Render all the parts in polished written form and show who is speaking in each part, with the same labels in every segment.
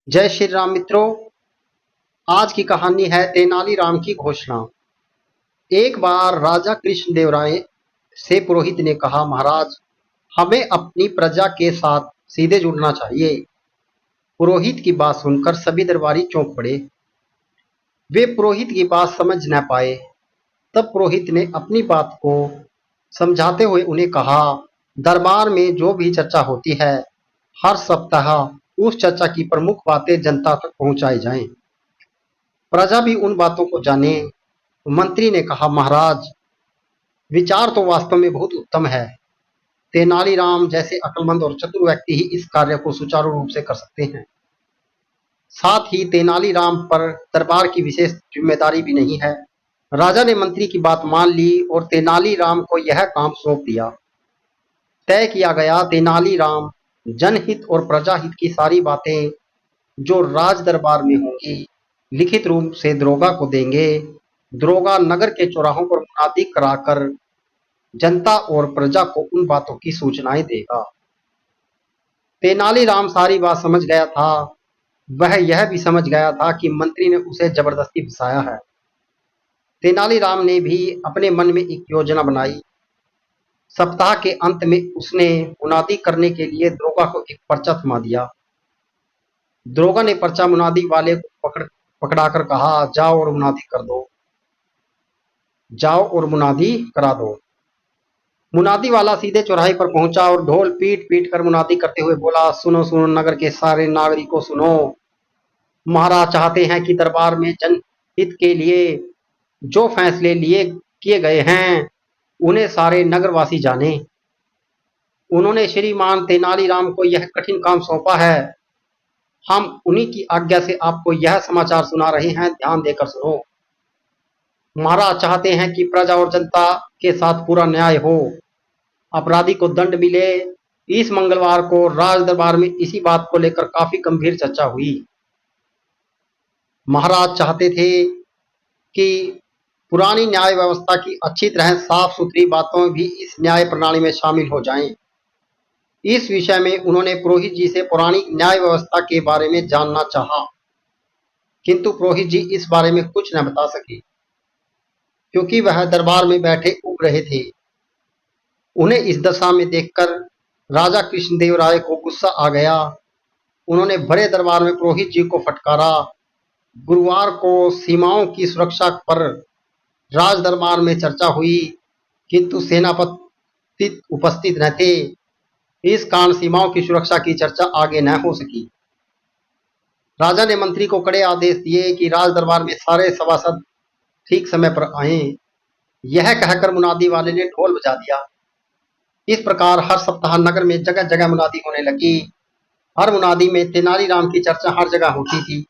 Speaker 1: जय श्री राम मित्रों। आज की कहानी है तेनालीराम की घोषणा। एक बार राजा कृष्णदेव राय से पुरोहित ने कहा, महाराज, हमें अपनी प्रजा के साथ सीधे जुड़ना चाहिए। पुरोहित की बात सुनकर सभी दरबारी चौंक पड़े। वे पुरोहित की बात समझ न पाए। तब पुरोहित ने अपनी बात को समझाते हुए उन्हें कहा, दरबार में जो भी चर्चा होती है, हर सप्ताह उस चर्चा की प्रमुख बातें जनता तक पहुंचाई जाएं। प्रजा भी उन बातों को जाने। मंत्री ने कहा, महाराज, विचार तो वास्तव में बहुत उत्तम है। तेनालीराम जैसे अक्लमंद और चतुर व्यक्ति ही इस कार्य को सुचारू रूप से कर सकते हैं। साथ ही तेनालीराम पर दरबार की विशेष जिम्मेदारी भी नहीं है। राजा ने मंत्री की बात मान ली और तेनालीराम को यह काम सौंप दिया। तय किया गया, तेनालीराम जनहित और प्रजाहित की सारी बातें जो राज दरबार में होंगी, लिखित रूप से दरोगा को देंगे। दरोगा नगर के चौराहों पर मुनादी कराकर जनता और प्रजा को उन बातों की सूचनाएं देगा। तेनालीराम सारी बात समझ गया था। वह यह भी समझ गया था कि मंत्री ने उसे जबरदस्ती फंसाया है। तेनालीराम ने भी अपने मन में एक योजना बनाई। सप्ताह के अंत में उसने मुनादी करने के लिए दरोगा को एक पर्चा थमा दिया। दरोगा ने पर्चा मुनादी वाले को पकड़ाकर कहा, जाओ और मुनादी कर दो, जाओ और मुनादी करा दो। मुनादी वाला सीधे चौराहे पर पहुंचा और ढोल पीट पीट कर मुनादी करते हुए बोला, सुनो सुनो नगर के सारे नागरिकों, सुनो। महाराज चाहते हैं कि दरबार में जनहित के लिए जो फैसले लिए किए गए हैं, उन्हें सारे नगरवासी जाने। उन्होंने श्रीमान तेनालीराम को यह कठिन काम सौंपा है। हम उन्हीं की आज्ञा से आपको यह समाचार सुना रहे हैं, ध्यान देकर सुनो। महाराज चाहते हैं कि प्रजा और जनता के साथ पूरा न्याय हो, अपराधी को दंड मिले। इस मंगलवार को राज दरबार में इसी बात को लेकर काफी गंभीर चर्चा हुई। महाराज चाहते थे कि पुरानी न्याय व्यवस्था की अच्छी तरह साफ सुथरी बातों भी इस न्याय प्रणाली में शामिल हो जाएं। इस विषय में उन्होंने पुरोहित जी से पुरानी न्याय व्यवस्था के बारे में जानना चाहा, किंतु पुरोहित जी इस बारे में कुछ न बता सके, क्योंकि वह दरबार में बैठे उब रहे थे। उन्हें इस दशा में देखकर राजा कृष्णदेव राय को गुस्सा आ गया। उन्होंने भरे दरबार में पुरोहित जी को फटकारा। गुरुवार को सीमाओं की सुरक्षा पर राज दरबार में चर्चा हुई, किंतु सेनापति उपस्थित न थे। इस कारण सीमाओं की सुरक्षा की चर्चा आगे न हो सकी। राजा ने मंत्री को कड़े आदेश दिए कि राज दरबार में सारे सभासद ठीक समय पर आएं। यह कहकर मुनादी वाले ने ढोल बजा दिया। इस प्रकार हर सप्ताह नगर में जगह जगह मुनादी होने लगी। हर मुनादी में तेनालीराम की चर्चा हर जगह होती थी।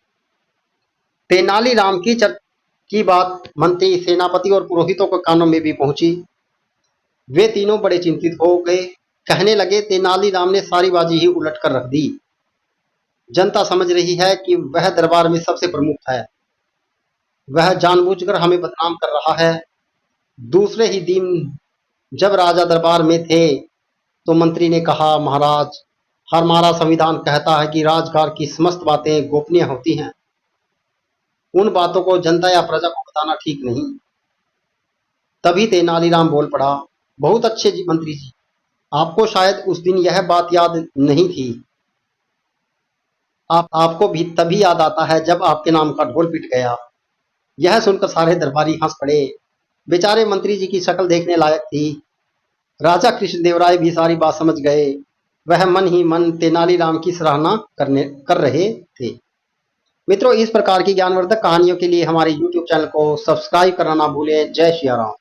Speaker 1: तेनालीराम की बात मंत्री, सेनापति और पुरोहितों के कानों में भी पहुंची। वे तीनों बड़े चिंतित हो गए। कहने लगे, तेनालीराम ने सारी बाजी ही उलट कर रख दी। जनता समझ रही है कि वह दरबार में सबसे प्रमुख है। वह जानबूझकर हमें बदनाम कर रहा है। दूसरे ही दिन जब राजा दरबार में थे तो मंत्री ने कहा, महाराज, हमारा संविधान कहता है कि राजकाज की समस्त बातें गोपनीय होती हैं। उन बातों को जनता या प्रजा को बताना ठीक नहीं। तभी तेनालीराम बोल पड़ा, बहुत अच्छे जी मंत्री जी, आपको शायद उस दिन यह बात याद नहीं थी। आपको भी तभी याद आता है जब आपके नाम का ढोल पिट गया। यह सुनकर सारे दरबारी हंस पड़े। बेचारे मंत्री जी की शक्ल देखने लायक थी। राजा कृष्णदेव राय भी सारी बात समझ गए। वह मन ही मन तेनालीराम की सराहना कर रहे थे। मित्रों, इस प्रकार की ज्ञानवर्धक कहानियों के लिए हमारे YouTube चैनल को सब्सक्राइब करना ना भूलें। जय श्री राम।